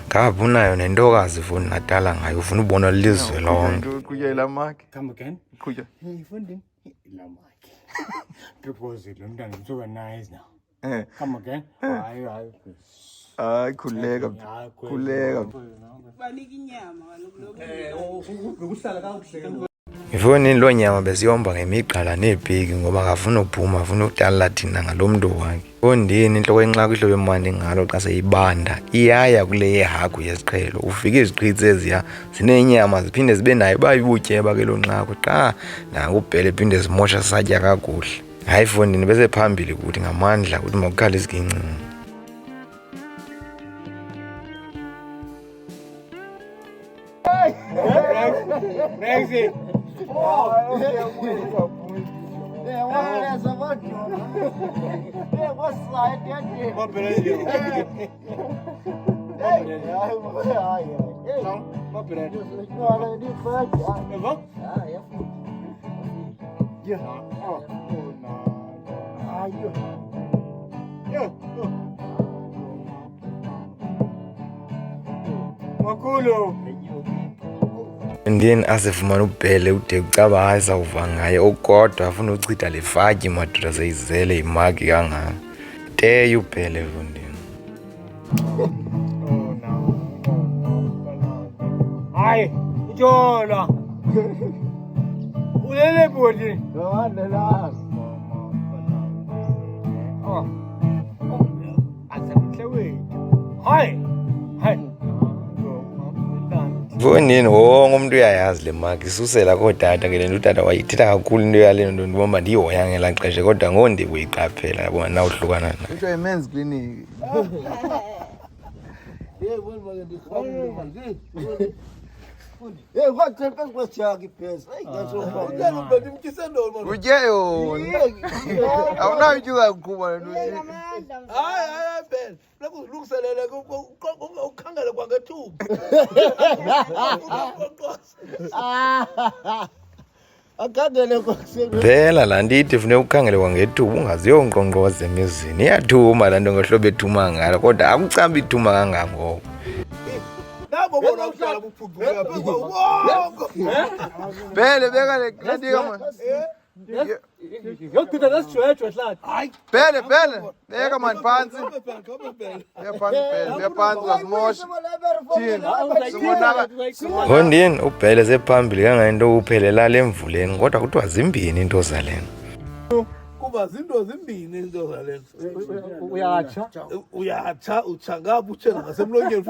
Ngavunayo nentokazi funi ngadala ngayo ufuna ubona lizwe lonke. Kuya la mark. Come again? Kuya. Hey, funding. La mark. Because it is so nice now. Eh. Come again? Ay khuleka. Khuleka. Banika inyama kaloku ukuhlala kakuhle. Ngifuni lo nyama besiyomba ngemiqala nebheki ngoba ngafuna ukuphuma afuna ukudala thina ngalomntu wakhe. Ondini inhloko enxaka ihlobo emandi ngalo xa seyibanda iyaya kule yehagu yesiqhelo ufika iziqhitsi eziya zinenyama ziphinde zibe nayo bayibutyeba ke lo nxako xa nangu ubhele iphinde zimosha satya kakuhle. Hayi fondini bese phambili ukuthi ngamandla ukuthi makukhala isiginci. Next. Ndiyeni asifumana ubhele ude ucaba hayi sawuva ngaye okodwa afuna uchitha le fatyi madoda seyizele imagi kangaka. Te ubhele fondini. Hayi, ujola. Ulele bodi. Hayi. Fondini wonke umuntu uyayazi le magi isusela kodata ke lento utata wayithetha kakhulu into yale nto ndibomba ndiyihoya ngela xesha kodwa ngonde kuyiqaphela yabona na uhlukana nayo. Kuthiwa imen's clinic. Hey, what happens with Jackie Pez? Hey, that's what I'm Utye yona. Awunayityiwa kukhuma lento. Hayi Ben. Lokulungiselela ukukhangela kwangethuba. Akhangele kwakuseni. Phela laa nto ithi funeka ukhangele kwangethuba ungaziyongqongqoza emizini iyathuma laa nto ngohlobo ethuma ngalo kodwa akucamba ithuma kangangoko. Bhele beka le kantika man. Yokuthatha lesijwejwe hlathi. Bhele beka man phansi. Ya phansi wasimosha. Fondini ubhele sephambili kangento uphelela lemvuleni kodwa kuthiwa zimbini into zalena. Kuba zinto zimbini into zalena. Uyatsha. Uyatsha utsha ngapha utshe ngasemlonyeni.